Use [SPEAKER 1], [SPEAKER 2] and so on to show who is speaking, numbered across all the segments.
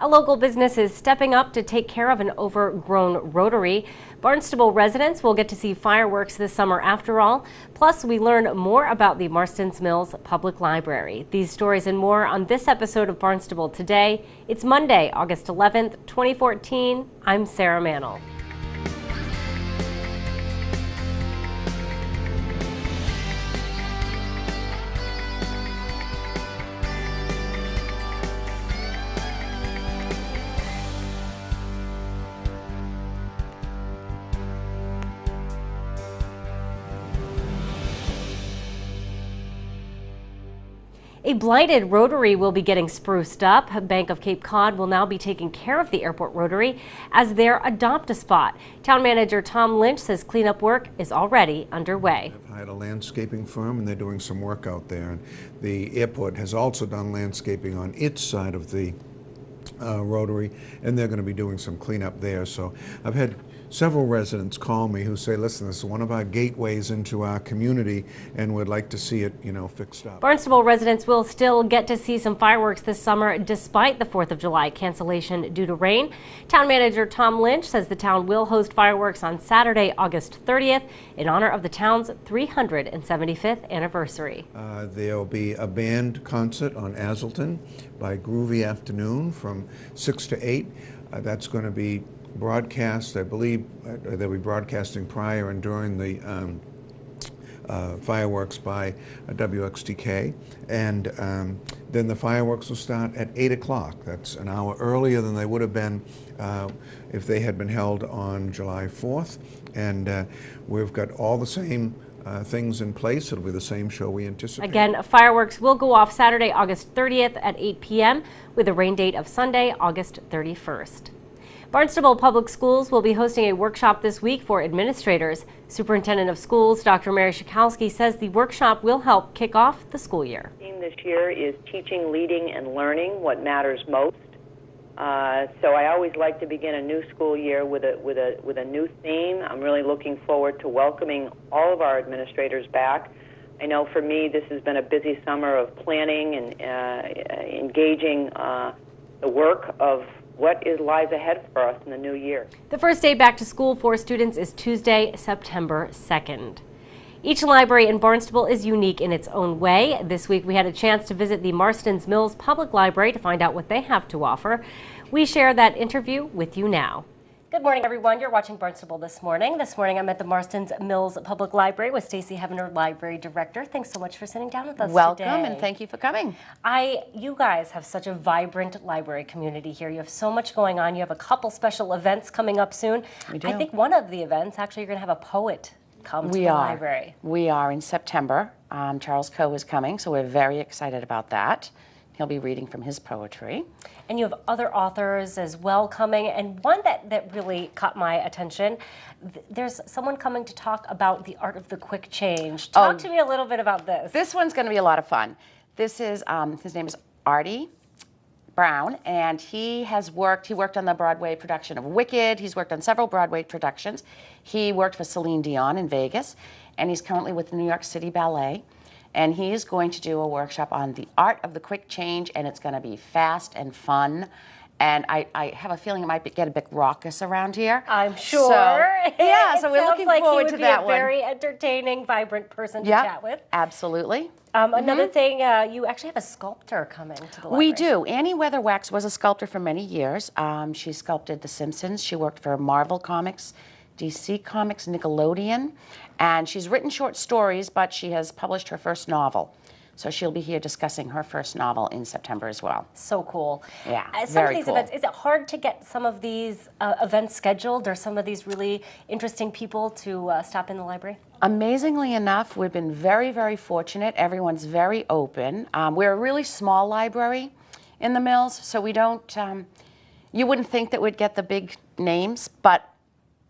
[SPEAKER 1] A local business is stepping up to take care of an overgrown rotary. Barnstable residents will get to see fireworks this summer after all. Plus, we learn more about the Marston's Mills Public Library. These stories and more on this episode of Barnstable Today. It's Monday, August 11th, 2014. I'm Sarah Mannel. A blighted rotary will be getting spruced up. Bank of Cape Cod will now be taking care of the airport rotary as their adopt-a-spot. Town manager Tom Lynch says cleanup work is already underway.
[SPEAKER 2] I've hired a landscaping firm and they're doing some work out there. And the airport has also done landscaping on its side of the rotary, and they're going to be doing some cleanup there. So I've had several residents call me who say, listen, this is one of our gateways into our community and would like to see it, fixed up.
[SPEAKER 1] Barnstable residents will still get to see some fireworks this summer despite the 4th of July cancellation due to rain. Town manager Tom Lynch says the town will host fireworks on Saturday, August 30th in honor of the town's 375th anniversary.
[SPEAKER 2] There'll be a band concert on Azleton by Groovy Afternoon from 6 to 8. That's going to be broadcast, I believe they'll be broadcasting prior and during the fireworks by WXTK, and then the fireworks will start at 8 o'clock. That's an hour earlier than they would have been if they had been held on July 4th, and we've got all the same things in place. It'll be the same show we anticipate.
[SPEAKER 1] Again, fireworks will go off Saturday, August 30th at 8 p.m. with a rain date of Sunday, August 31st. Barnstable Public Schools will be hosting a workshop this week for administrators. Superintendent of Schools, Dr. Mary Schakowsky, says the workshop will help kick off the school year.
[SPEAKER 3] The theme this year is teaching, leading, and learning what matters most. So I always like to begin a new school year with a new theme. I'm really looking forward to welcoming all of our administrators back. I know for me this has been a busy summer of planning and engaging the work of what lies ahead for us in the new year.
[SPEAKER 1] The first day back to school for students is Tuesday, September 2nd. Each library in Barnstable is unique in its own way. This week we had a chance to visit the Marston's Mills Public Library to find out what they have to offer. We share that interview with you now. Good morning, everyone. You're watching Barnstable This Morning. This morning I'm at the Marston's Mills Public Library with Stacey Heavener, Library Director. Thanks so much for sitting down with us today.
[SPEAKER 4] Welcome, and thank you for coming.
[SPEAKER 1] You guys have such a vibrant library community here. You have so much going on. You have a couple special events coming up soon.
[SPEAKER 4] We do.
[SPEAKER 1] I think one of the events, actually, you're going to have a poet come to the library.
[SPEAKER 4] We are in September. Charles Coe is coming, so we're very excited about that. He'll be reading from his poetry.
[SPEAKER 1] And you have other authors as well coming, and one that really caught my attention, there's someone coming to talk about the art of the quick change. Talk to me a little bit about this.
[SPEAKER 4] This one's going to be a lot of fun. This is, his name is Artie Brown, and he worked on the Broadway production of Wicked. He's worked on several Broadway productions. He worked for Celine Dion in Vegas, and he's currently with the New York City Ballet. And he's going to do a workshop on the art of the quick change, and it's going to be fast and fun. And I have a feeling it might get a bit raucous around here.
[SPEAKER 1] I'm sure.
[SPEAKER 4] So we're looking forward to that one.
[SPEAKER 1] He would be a very entertaining, vibrant person to chat with.
[SPEAKER 4] Absolutely.
[SPEAKER 1] Another thing, you actually have a sculptor coming to the library.
[SPEAKER 4] We do. Annie Weatherwax was a sculptor for many years. She sculpted The Simpsons. She worked for Marvel Comics, DC Comics, Nickelodeon, and she's written short stories, but she has published her first novel. So she'll be here discussing her first novel in September as well.
[SPEAKER 1] So cool.
[SPEAKER 4] Yeah,
[SPEAKER 1] some of these events, is it hard to get some of these events scheduled, or some of these really interesting people to stop in the library?
[SPEAKER 4] Amazingly enough, we've been very, very fortunate. Everyone's very open. We're a really small library in the Mills, so we don't, you wouldn't think that we'd get the big names, but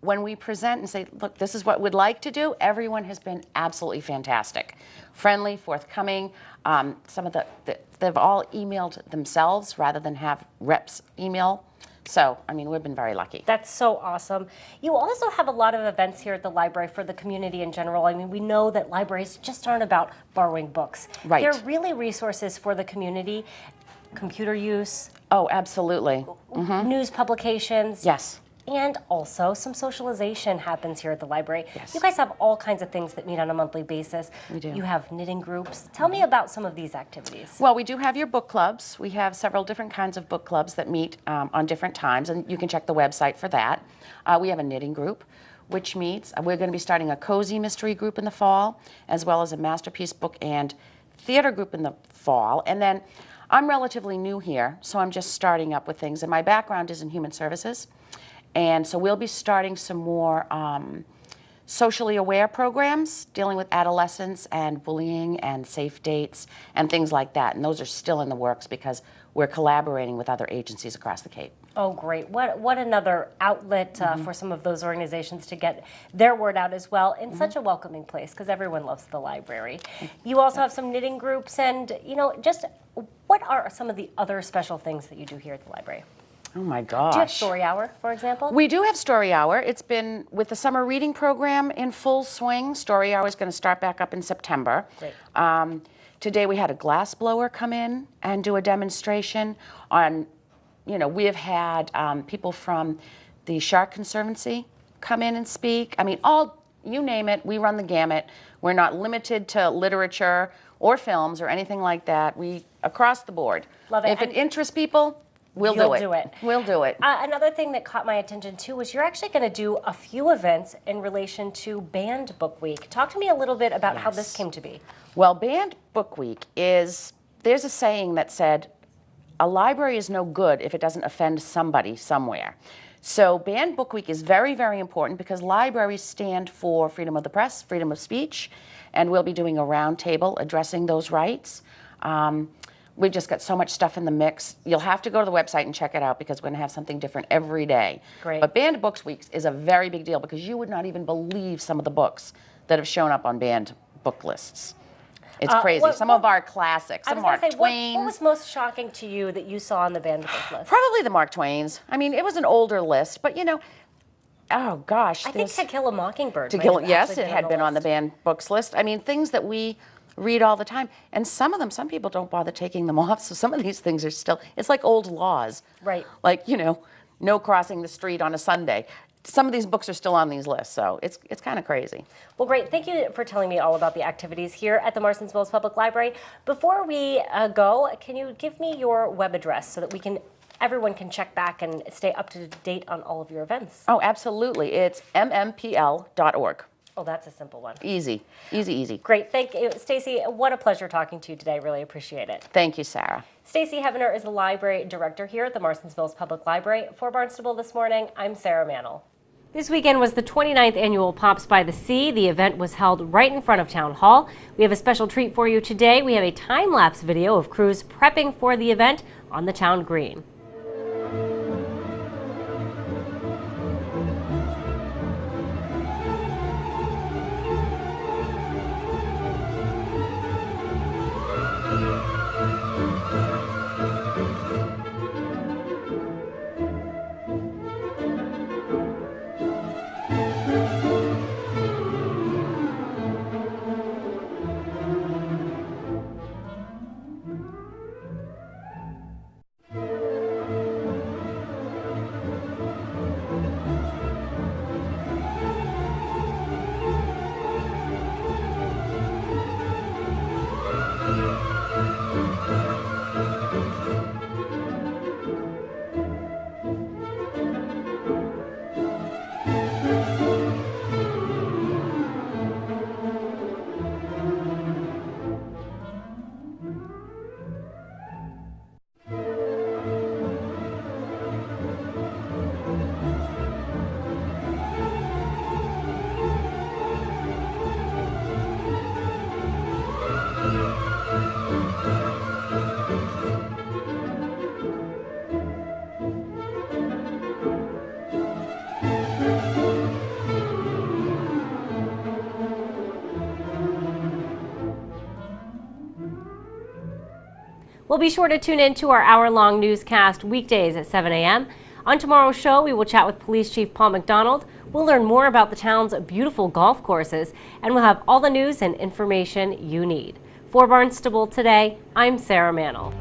[SPEAKER 4] when we present and say, look, this is what we'd like to do, everyone has been absolutely fantastic. Friendly, forthcoming. Some of they've all emailed themselves rather than have reps email. So, I mean, we've been very lucky.
[SPEAKER 1] That's so awesome. You also have a lot of events here at the library for the community in general. I mean, we know that libraries just aren't about borrowing books.
[SPEAKER 4] Right.
[SPEAKER 1] They're really resources for the community. computer use,
[SPEAKER 4] Oh, absolutely.
[SPEAKER 1] news publications.
[SPEAKER 4] Yes.
[SPEAKER 1] And also some socialization happens here at the library.
[SPEAKER 4] Yes.
[SPEAKER 1] You guys have all kinds of things that meet on a monthly basis.
[SPEAKER 4] We do.
[SPEAKER 1] You have knitting groups. Tell me about some of these activities.
[SPEAKER 4] Well, we do have your book clubs. We have several different kinds of book clubs that meet on different times, and you can check the website for that. We have a knitting group, which meets. We're going to be starting a cozy mystery group in the fall, as well as a masterpiece book and theater group in the fall. And then I'm relatively new here, so I'm just starting up with things. And my background is in human services. And so we'll be starting some more socially aware programs dealing with adolescents and bullying and safe dates and things like that. And those are still in the works because we're collaborating with other agencies across the Cape.
[SPEAKER 1] Oh, great. What another outlet for some of those organizations to get their word out as well in such a welcoming place, because everyone loves the library. You also have some knitting groups, and, just what are some of the other special things that you do here at the library?
[SPEAKER 4] Oh my gosh.
[SPEAKER 1] Do you have Story Hour, for example?
[SPEAKER 4] We do have Story Hour. It's been with the summer reading program in full swing. Story Hour is going to start back up in September.
[SPEAKER 1] Great.
[SPEAKER 4] Today we had a glass blower come in and do a demonstration on, we have had people from the Shark Conservancy come in and speak. I mean, you name it, we run the gamut. We're not limited to literature or films or anything like that. We, across the board.
[SPEAKER 1] Love it.
[SPEAKER 4] If it interests people, We'll
[SPEAKER 1] You'll
[SPEAKER 4] do it.
[SPEAKER 1] do it.
[SPEAKER 4] We'll do it.
[SPEAKER 1] Another thing that caught my attention too was you're actually going to do a few events in relation to Banned Book Week. Talk to me a little bit about how this came to be.
[SPEAKER 4] Well, Banned Book Week there's a saying that said, a library is no good if it doesn't offend somebody somewhere. So Banned Book Week is very, very important because libraries stand for freedom of the press, freedom of speech, and we'll be doing a roundtable addressing those rights. We've just got so much stuff in the mix. You'll have to go to the website and check it out because we're going to have something different every day.
[SPEAKER 1] Great.
[SPEAKER 4] But Banned Books Week is a very big deal because you would not even believe some of the books that have shown up on banned book lists. It's crazy. Some of our classics, some Mark Twain.
[SPEAKER 1] What was most shocking to you that you saw on the banned book list?
[SPEAKER 4] Probably the Mark Twains. I mean, it was an older list, but oh gosh.
[SPEAKER 1] I think To Kill a Mockingbird.
[SPEAKER 4] Yes, it had been on the banned books list. I mean, things that we read all the time. And some people don't bother taking them off. So some of these things are still, it's like old laws.
[SPEAKER 1] Right.
[SPEAKER 4] Like, no crossing the street on a Sunday. Some of these books are still on these lists, so it's kind of crazy.
[SPEAKER 1] Well, great. Thank you for telling me all about the activities here at the Marston's Mills Public Library. Before we go, can you give me your web address so that everyone can check back and stay up to date on all of your events?
[SPEAKER 4] Oh, absolutely. It's mmpl.org.
[SPEAKER 1] Oh, that's a simple one.
[SPEAKER 4] Easy, easy, easy.
[SPEAKER 1] Great. Thank you, Stacy. What a pleasure talking to you today. Really appreciate it.
[SPEAKER 4] Thank you, Sarah.
[SPEAKER 1] Stacy Heavener is the library director here at the Marston's Mills Public Library. For Barnstable This Morning, I'm Sarah Mantle. This weekend was the 29th annual Pops by the Sea. The event was held right in front of Town Hall. We have a special treat for you today. We have a time-lapse video of crews prepping for the event on the town green. We'll be sure to tune in to our hour-long newscast weekdays at 7 a.m. On tomorrow's show, we will chat with Police Chief Paul McDonald. We'll learn more about the town's beautiful golf courses, and we'll have all the news and information you need. For Barnstable Today, I'm Sarah Mantle.